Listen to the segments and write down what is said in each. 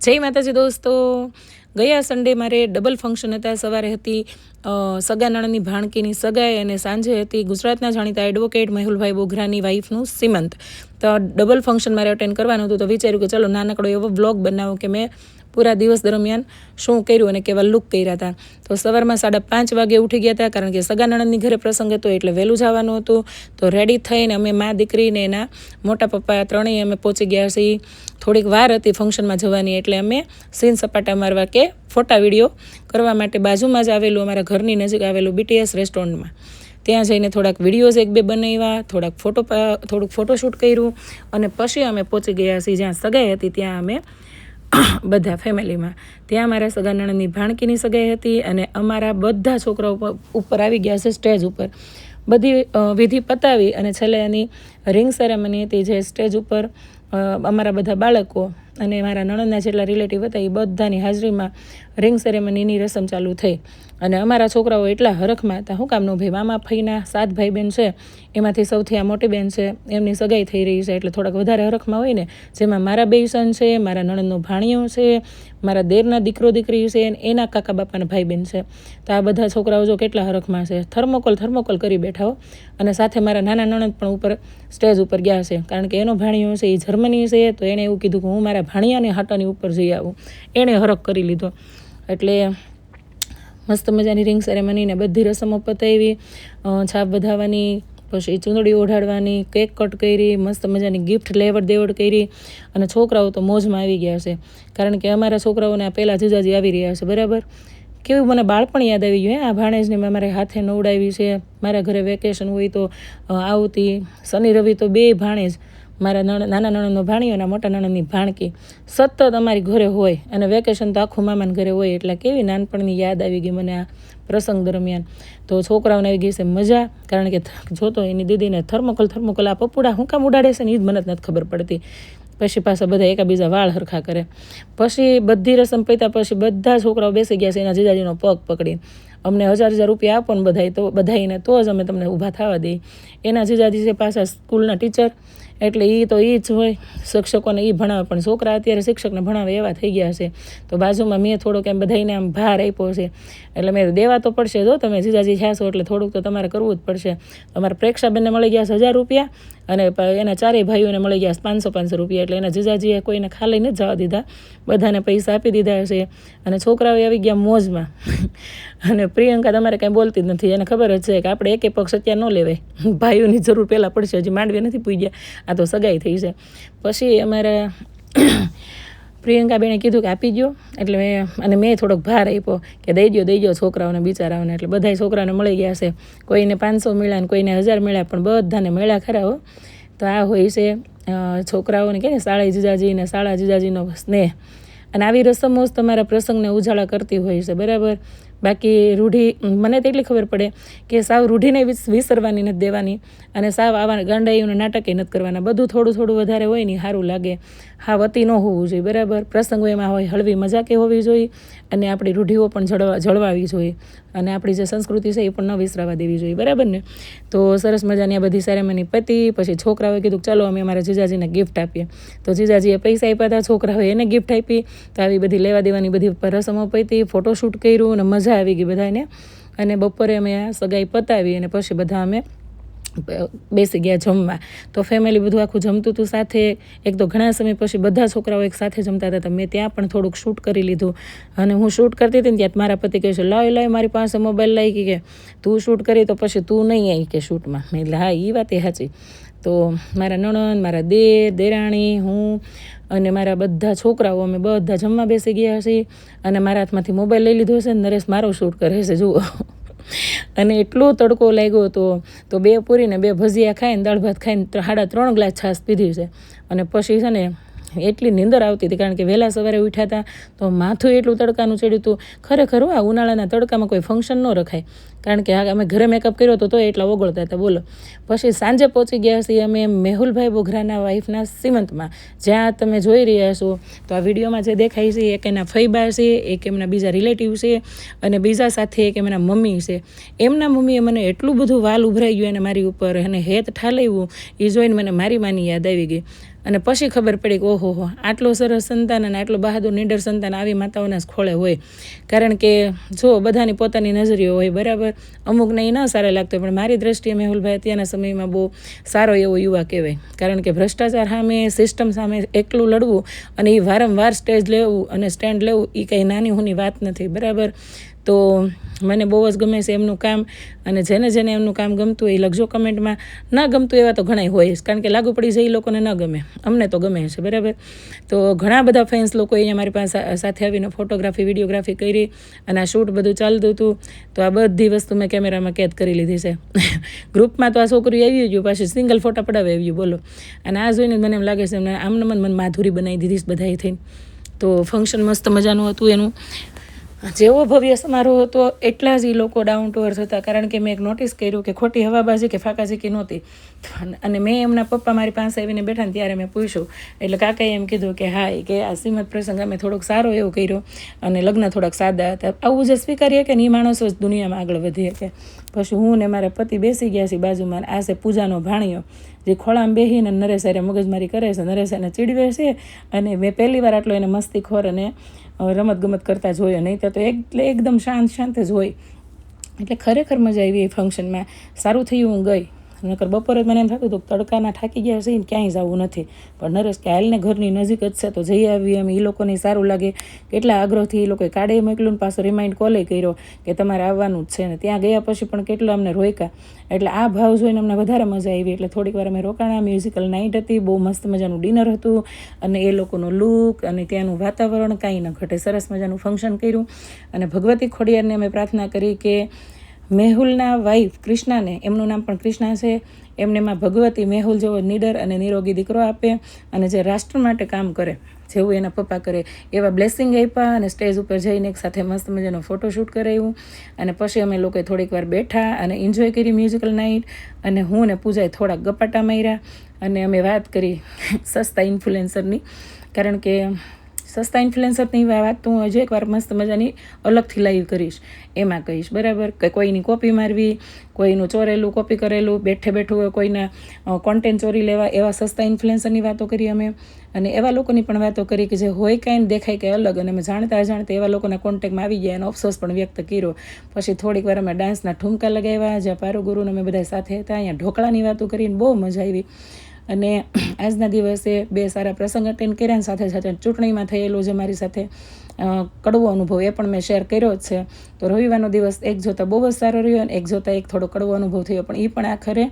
જય માતાજી દોસ્તો, ગયા સન્ડે મારે ડબલ ફંક્શન હતા. સવારે હતી સગા નણંદની ભાણકીની સગાઈ અને સાંજે હતી ગુજરાતના જાણીતા એડવોકેટ મેહુલભાઈ બોઘરાની વાઈફનું સીમંત. તો ડબલ ફંક્શન મારે અટેન્ડ કરવાનું હતું. તો વિચાર્યું કે ચલો નાનકડો એવો વ્લોગ બનાવો કે મેં પૂરા દિવસ દરમિયાન શું કર્યું અને કેવા લુક કર્યા હતા. તો સવારમાં 5:30 વાગે ઉઠી ગયા હતા, કારણ કે સગા નણંદની ઘરે પ્રસંગ હતો એટલે વહેલું જવાનું હતું. તો રેડી થઈને અમે મા દીકરીને એના મોટા પપ્પા ત્રણેય અમે પહોંચી ગયા છીએ. થોડીક વાર હતી ફંક્શનમાં જવાની એટલે અમે સીન સપાટા મારવા કે ફોટા વિડીયો કરવા માટે બાજુમાં જ આવેલું અમારા ઘરની નજીક આવેલું BTS રેસ્ટોરન્ટમાં ત્યાં જઈને થોડાક વિડીયોઝ 1-2 બનાવ્યા, થોડુંક ફોટોશૂટ કર્યું અને પછી અમે પહોંચી ગયા છીએ જ્યાં સગાઈ હતી. ત્યાં અમે બધા ફેમિલીમાં ત્યાં મારા સગા નણંદની ભાણકીની સગાઈ હતી અને અમારા બધા છોકરાઓ ઉપર આવી ગયા છે સ્ટેજ ઉપર. બધી વિધિ પતાવી અને છેલ્લે એની રિંગ સેરેમની હતી, જે સ્ટેજ ઉપર અમારા બધા બાળકો અને મારા નણંદના જેટલા રિલેટિવ હતા એ બધાની હાજરીમાં રિંગ સેરેમનીની રસમ ચાલુ થઈ. અને અમારા છોકરાઓ એટલા હરખમાં હતા. શું કામનું ભાઈ, મામા ફઈના 7 ભાઈ બહેન છે, એમાંથી સૌથી આ મોટી બહેન છે, એમની સગાઈ થઈ રહી છે એટલે થોડાક વધારે હરખમાં હોય ને. જેમાં મારા 2 સન છે, મારા નણંદનો ભાણિયો છે, મારા દેરના દીકરો દીકરી છે, એના કાકા બાપાના ભાઈ બહેન છે. તો આ બધા છોકરાઓ જો કેટલા હરખમાં છે, થર્મોકોલ કરી બેઠા હો. અને સાથે મારા નાના નણંદ પણ ઉપર સ્ટેજ ઉપર ગયા છે, કારણ કે એનો ભાણિયો છે એ જર્મની છે. તો એણે એવું કીધું કે હું મારા ભાણિયાની હાટાની ઉપર જઈ આવું. એણે હરખ કરી લીધો. એટલે મસ્ત મજાની રિંગ સેરેમનીને બધી રસમો પતાવી, છાપ વધાવવાની, પછી ચૂંદડી ઓઢાડવાની, કેક કટ કરી, મસ્ત મજાની ગિફ્ટ લેવડ દેવડ કરી. અને છોકરાઓ તો મોજમાં આવી ગયા છે, કારણ કે અમારા છોકરાઓને આ પહેલાં જીજાજી આવી રહ્યા છે. બરાબર, કેવું મને બાળપણ યાદ આવી ગયું. આ ભાણેજને મેં મારા હાથે નવડાવી છે. મારા ઘરે વેકેશન હોય તો આવતી. શનિ રવિ તો 2 ભાણેજ, મારા નાના નણંદનો ભાણિયો અને મોટા નણંદની ભાણકી સતત અમારી ઘરે હોય. અને વેકેશન તો આખું મામાના ઘરે હોય. એટલે કેવી નાનપણની યાદ આવી ગઈ મને આ પ્રસંગ દરમિયાન. તો છોકરાઓને આવી ગઈ છે મજા, કારણ કે જોતો એની દીદીને થર્મોકોલ આ પપુડા હું કામ ઉડાડે છે ને એ જ મને જ નથી ખબર પડતી. પછી પાછા બધા એકાબીજા વાળ હરખા કરે. પછી બધી રસમ પત્યા પછી બધા છોકરાઓ બેસી ગયા છે એના જીજાજીનો પગ પકડીને. અમને 1000 રૂપિયા આપો ને બધાઈને તો જ અમે તમને ઊભા થવા દઈએ. એના જીજાજી છે પાછા સ્કૂલના ટીચર, એટલે એ તો એ જ હોય, શિક્ષકોને એ ભણાવે. પણ છોકરા અત્યારે શિક્ષકને ભણાવે એવા થઈ ગયા છે. તો બાજુમાં મેં થોડોક એમ બધાઈને આમ ભાર આપ્યો છે. એટલે મેં દેવા તો પડશે, જો તમે જીજાજી થયા છો એટલે થોડુંક તો તમારે કરવું જ પડશે. અમારા પ્રેક્ષાબેનને મળી ગયા 1000 રૂપિયા અને એના 4 ભાઈઓને મળી ગયા 500 રૂપિયા. એટલે એના જીજાજીએ કોઈને ખાલી નથી જવા દીધા, બધાને પૈસા આપી દીધા છે. અને છોકરાઓ આવી ગયા મોજમાં. અને પ્રિયંકા તમારે કાંઈ બોલતી જ નથી. એને ખબર જ છે કે આપણે એક પક્ષ અત્યારે ન લેવાય, ભાઈઓની જરૂર પહેલાં પડશે. હજી માંડવી નથી પૂજ્યા, આ તો સગાઈ થઈ છે. પછી અમારા પ્રિયંકાબેને કીધું કે આપી દો. એટલે મેં થોડોક ભાર આપ્યો કે દઈ દો છોકરાઓને બિચારાઓને. એટલે બધા છોકરાઓને મળી ગયા છે. કોઈને 500 મળ્યા ને કોઈને 1000 મળ્યા, પણ બધાને મળ્યા ખરા હો. તો આ હોય છે છોકરાઓને કે ને સાળા જીજાજી ને સાળા જીજાજીનો સ્નેહ. અને આવી રસમો જ તમારા પ્રસંગને ઉજાળા કરતી હોય છે. બરાબર, બાકી રૂઢી મને તો એટલી ખબર પડે કે સાવ રૂઢીને વિસરવાની નથી દેવાની, અને સાવ આવા ગાંડાઈઓને નાટકે નથી કરવાના. બધું થોડું વધારે હોય ને સારું લાગે. હા, અતિ ન હોવું જોઈએ. બરાબર, પ્રસંગો એમાં હોય હળવી મજાકે હોવી જોઈએ, અને આપણી રૂઢીઓ પણ જળવાવી જોઈએ, અને આપણી જે સંસ્કૃતિ છે એ પણ ન વિસરાવા દેવી જોઈએ. બરાબર ને. તો સરસ મજાની આ બધી સેરેમની પતી. પછી છોકરાઓએ કીધું ચાલો અમે અમારા જીજાજીને ગિફ્ટ આપીએ. તો જીજાજીએ પૈસા આપ્યા હતા, છોકરાઓએ એને ગિફ્ટ આપી. તો આવી બધી લેવા દેવાની બધી રસમો પતી, ફોટોશૂટ કર્યું અને મજા આવી ગઈ બધાને. અને બપોરે અમે આ સગાઈ પતાવી અને પછી બધા અમે બેસી ગયા જમવા. તો ફેમિલી બધું આખું જમતું હતું સાથે. એક તો ઘણા સમય પછી બધા છોકરાઓ એક સાથે જમતા હતા. મેં ત્યાં પણ થોડુંક શૂટ કરી લીધું. અને હું શૂટ કરતી હતી ને ત્યાં મારા પતિ કહે છે લાય મારી પાસે મોબાઈલ લાવી કે તું શૂટ કરી તો પછી તું નહીં આવી કે શૂટમાં. મેં એટલે હા, એ વાત એ સાચી. તો મારા નણંદ, મારા દેરાણી, હું અને મારા બધા છોકરાઓ અમે બધા જમવા બેસી ગયા છીએ. અને મારા હાથમાંથી મોબાઈલ લઈ લીધો છે ને નરેશ મારો શૂટ કરે છે, જુઓ. અને એટલો તડકો લાગ્યો હતો. તો 2 પૂરી ને 2 ભજીયા ખાઈને, દાળ ભાત ખાઈને 3.5 ગ્લાસ છાશ પીધી છે. અને પછી છે ને એટલી નીંદર આવતી હતી, કારણ કે વહેલા સવારે ઉઠ્યા હતા તો માથું એટલું તડકાનું ચડ્યું હતું. ખરેખર આ ઉનાળાના તડકામાં કોઈ ફંક્શન ન રખાય, કારણ કે અમે ઘરે મેકઅપ કર્યો હતો તો એટલા ઓગળતા હતા, બોલો. પછી સાંજે પહોંચી ગયા છીએ અમે મેહુલભાઈ બોઘરાના વાઈફના સીમંતમાં, જ્યાં તમે જોઈ રહ્યા છો. તો આ વિડીયોમાં જે દેખાય છે એક એના ફઈબા છે, એક એમના બીજા રિલેટિવ છે, અને બીજા સાથે એક એમના મમ્મી છે. એમના મમ્મીએ મને એટલું બધું વાલ ઉભરાઈ ગયું એને મારી ઉપર, અને હેત ઠાલવ્યું એ જોઈને મને મારી માની યાદ આવી ગઈ. અને પછી ખબર પડી કે ઓહો આટલો સરસ સંતાન અને આટલો બહાદુર નીડર સંતાન આવી માતાઓના જ ખોળે હોય. કારણ કે જો બધાની પોતાની નજરીઓ હોય, બરાબર, અમુકને એ ન સારા લાગતો હોય, પણ મારી દ્રષ્ટિએ મેહુલભાઈ અત્યારના સમયમાં બહુ સારો એવો યુવા કહેવાય. કારણ કે ભ્રષ્ટાચાર સામે, સિસ્ટમ સામે એકલું લડવું અને એ વારંવાર સ્ટેજ લેવું અને સ્ટેન્ડ લેવું એ કંઈ નાની હુની વાત નથી, બરાબર. તો મને બહુ જ ગમે છે એમનું કામ, અને જેને જેને એમનું કામ ગમતું હોય એ લખજો કમેન્ટમાં. ન ગમતું એવા તો ઘણાય હોય, કારણ કે લાગુ પડી જાય એ લોકોને ન ગમે, અમને તો ગમે છે, બરાબર. તો ઘણા બધા ફેન્સ લોકો અહીંયા મારી પાસે સાથે આવીને ફોટોગ્રાફી, વિડીયોગ્રાફી કરી, અને આ શૂટ બધું ચાલતું હતું. તો આ બધી વસ્તુ મેં કેમેરામાં કેદ કરી લીધી છે. ગ્રુપમાં તો આ છોકરી આવી ગયું, પાછી સિંગલ ફોટા પડાવી આવ્યું, બોલો. અને આ જોઈને મને એમ લાગે છે આમને મને માધુરી બનાવી દીધી બધાએ થઈને. તો ફંક્શન મસ્ત મજાનું હતું એનું. જેવો ભવ્ય સમારોહ હતો એટલા જ એ લોકો ડાઉન ટુ અર્થ હતા. કારણ કે મેં એક નોટિસ કર્યું કે ખોટી હવાબાજી કે ફાકાઝીકી નહોતી. અને મેં એમના પપ્પા મારી પાસે આવીને બેઠા ને ત્યારે મેં પૂછ્યું, એટલે કાકાએ એમ કીધું કે હા, કે આ શ્રીમદ પ્રસંગ અમે થોડોક સારો એવો કર્યો અને લગ્ન થોડાક સાદા હતા. આવું જે સ્વીકારીએ કે એ માણસો જ દુનિયામાં આગળ વધી શકે. પછી હું ને મારા પતિ બેસી ગયા છીએ બાજુમાં. આ છે પૂજાનો ભાણિયો, જે ખોળામાં બેસીને નરેશ હારે મગજમારી કરે છે, નરેશ એને ચીડવે છે. અને મેં પહેલી વાર આટલો એને મસ્તીખોર અને રમતગમત કરતા જોયો, નહીં તો એટલે એકદમ શાંત જ હોય. એટલે ખરેખર મજા આવી એ ફંક્શનમાં. સારું થયું હું ગઈ, નકર બપોરે મને એમ થતું હતું તડકાના થાકી ગયા છે ને ક્યાંય જવું નથી. પણ નરેશ કે હાલને ઘરની નજીક જ છે તો જઈ આવી એમ. એ લોકોને સારું લાગે, કેટલા આગ્રહથી એ લોકોએ કાઢે મોકલ્યું ને પાછો રિમાઇન્ડ કોલે કર્યો કે તમારે આવવાનું જ છે. ને ત્યાં ગયા પછી પણ કેટલો અમને રોક્યા. એટલે આ ભાવ જોઈને અમને વધારે મજા આવી. એટલે થોડીક વાર અમે રોકાણા. મ્યુઝિકલ નાઇટ હતી, બહુ મસ્ત મજાનું ડિનર હતું, અને એ લોકોનો લુક અને ત્યાંનું વાતાવરણ કાંઈ ન ઘટે. સરસ મજાનું ફંક્શન કર્યું. અને ભગવતી ખોડિયારને અમે પ્રાર્થના કરી કે મેહુલના વાઈફ કૃષ્ણાને, એમનું નામ પણ કૃષ્ણા છે, એમને માં ભગવતી મેહુલ જેવો નીડર અને નિરોગી દીકરો આપે, અને જે રાષ્ટ્ર માટે કામ કરે જેવું એના પપ્પા કરે એવા બ્લેસિંગ આપ્યા. અને સ્ટેજ ઉપર જઈને એક સાથે મસ્ત મજાનો ફોટોશૂટ કરાવ્યું. અને પછી અમે લોકોએ થોડીક વાર બેઠા અને એન્જોય કરી મ્યુઝિકલ નાઇટ. અને હું ને પૂજાએ થોડાક ગપાટા માર્યા અને અમે વાત કરી સસ્તા ઇન્ફ્લુએન્સરની. કારણ કે સસ્તા ઇન્ફ્લુએન્સરની વાત તો હું હજી એકવાર મસ્ત મજાની અલગથી લાઈવ કરીશ, એમાં કહીશ, બરાબર. કે કોઈની કોપી મારવી, કોઈનું ચોરેલું કોપી કરેલું બેઠે બેઠું કોઈના કોન્ટેન્ટ ચોરી લેવા, એવા સસ્તા ઇન્ફ્લુએન્સરની વાતો કરી અમે. અને એવા લોકોની પણ વાતો કરી કે જે હોય કાંઈ દેખાય કે અલગ, અને અમે જાણતા અજાણતા એવા લોકોના કોન્ટેક્ટમાં આવી ગયા. એનો અફસોસ પણ વ્યક્ત કર્યો. પછી થોડીક વાર અમે ડાન્સના ઠુમકા લગાવ્યા, જ્યાં પારુ ગુરુને અમે બધા સાથે હતા. અહીંયા ઢોકળાની વાતો કરીને બહુ મજા આવી. અને આજના દિવસે 2 સારા પ્રસંગ અટેન્ડ કર્યા. સાથે સાથે ચૂંટણીમાં થયેલું જે મારી સાથે કડવો અનુભવ એ પણ મેં શેર કર્યો જ છે. તો રવિવારનો દિવસ એક જોતાં બહુ જ સારો રહ્યો, અને એક જોતાં એક થોડો કડવો અનુભવ થયો, પણ એ પણ આખરે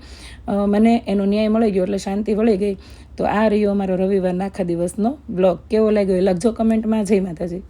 મને એનો ન્યાય મળી ગયો, એટલે શાંતિ વળી ગઈ. તો આ રહ્યો અમારો રવિવારના આખા દિવસનો બ્લોગ. કેવો લાગ્યો એ લખજો કમેન્ટમાં. જય માતાજી.